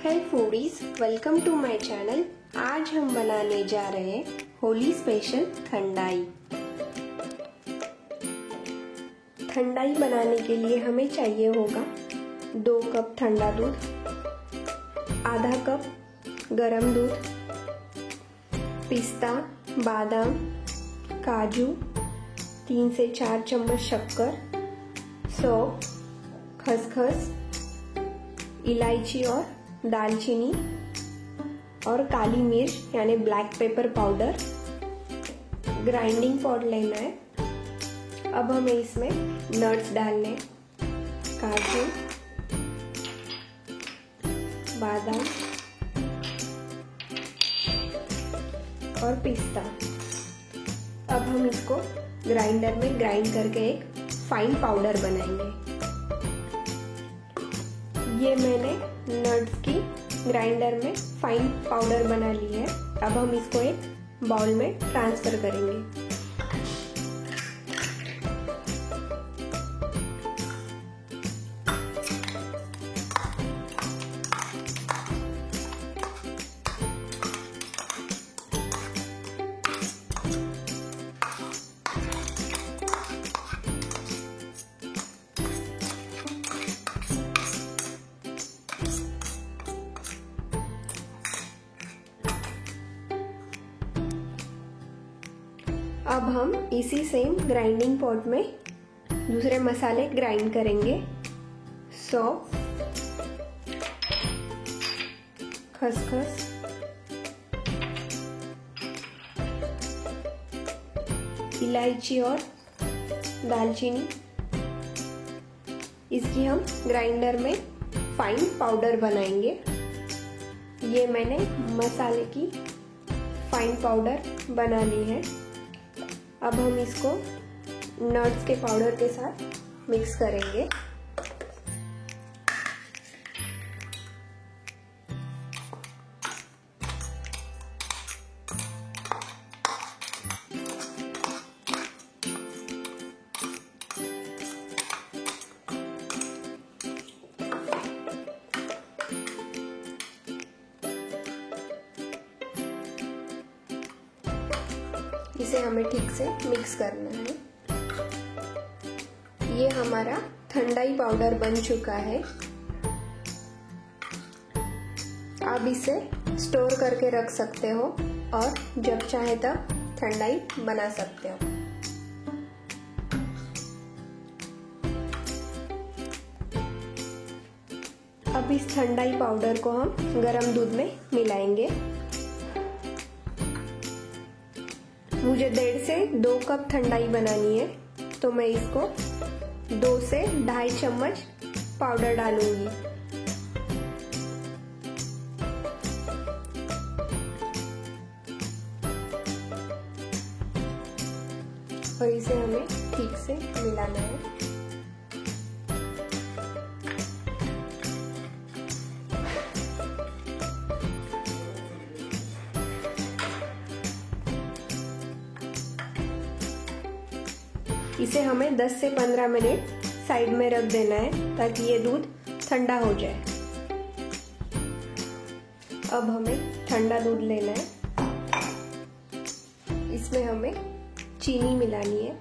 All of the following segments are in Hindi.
है foodies, welcome to my channel. आज हम बनाने जा रहे हैं होली स्पेशल ठंडाई। ठंडाई बनाने के लिए हमें चाहिए होगा 2 कप ठंडा दूध, आधा कप गरम दूध, पिस्ता, बादाम, काजू, 3 से 4 चम्मच शक्कर, सौंफ, खसखस, इलायची और दालचीनी और काली मिर्च यानी black pepper powder. Grinding pot लेना है। अब हमें इसमें नट्स डालने, काजू, बादाम और पिस्ता। अब हम इसको ग्राइंडर में ग्राइंड करके एक फाइन पाउडर बनाएंगे। ये मैंने नट्स की ग्राइंडर में फाइन पाउडर बना ली है। अब हम इसको एक बाउल में ट्रांसफर करेंगे। अब हम इसी सेम ग्राइंडिंग पॉट में दूसरे मसाले ग्राइंड करेंगे। सौंफ, खसखस, इलायची और दालचीनी। इसकी हम ग्राइंडर में फाइन पाउडर बनाएंगे। ये मैंने मसाले की फाइन पाउडर बना ली है। अब हम इसको नट्स के पाउडर के साथ मिक्स करेंगे। इसे हमें ठीक से मिक्स करना है। ये हमारा ठंडाई पाउडर बन चुका है। आप इसे स्टोर करके रख सकते हो और जब चाहे तब ठंडाई बना सकते हो। अब इस ठंडाई पाउडर को हम गरम दूध में मिलाएंगे। मुझे 1.5 से 2 कप ठंडाई बनानी है, तो मैं इसको 2 से 2.5 चम्मच पाउडर डालूंगी। और इसे हमें ठीक से मिलाना है। इसे हमें 10 से 15 मिनट साइड में रख देना है ताकि ये दूध ठंडा हो जाए। अब हमें ठंडा दूध लेना है। इसमें हमें चीनी मिलानी है।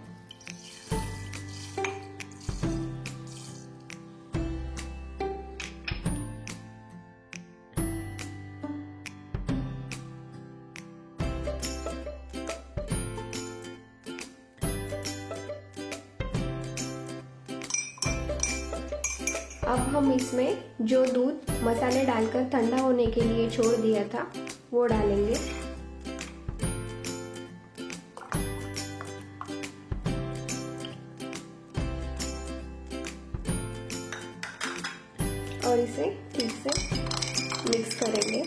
अब हम इसमें जो दूध मसाले डालकर ठंडा होने के लिए छोड़ दिया था वो डालेंगे। और इसे ठीक से मिक्स करेंगे।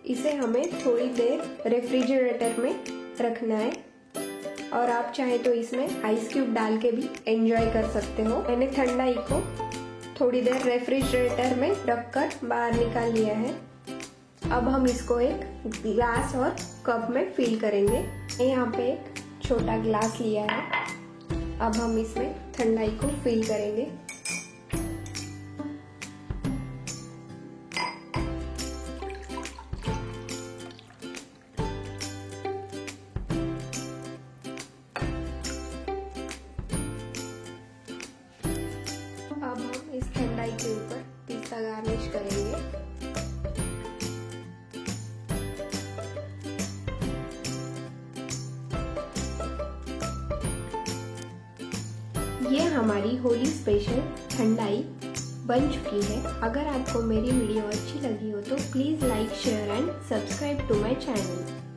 इसे हमें थोड़ी देर रेफ्रिजरेटर में रखना है और आप चाहे तो इसमें आइस क्यूब डाल के भी एंजॉय कर सकते हो। मैंने ठंडाई को थोड़ी देर रेफ्रिजरेटर में रखकर बाहर निकाल लिया है। अब हम इसको एक ग्लास और कप में फिल करेंगे। यहाँ पे एक छोटा ग्लास लिया है। अब हम इसमें ठंडाई को फिल करेंगे। अब हम इस ठंडाई के ऊपर पिस्ता गार्निश करेंगे। ये हमारी होली स्पेशल ठंडाई बन चुकी है। अगर आपको मेरी वीडियो अच्छी लगी हो तो please like, share and subscribe to my channel.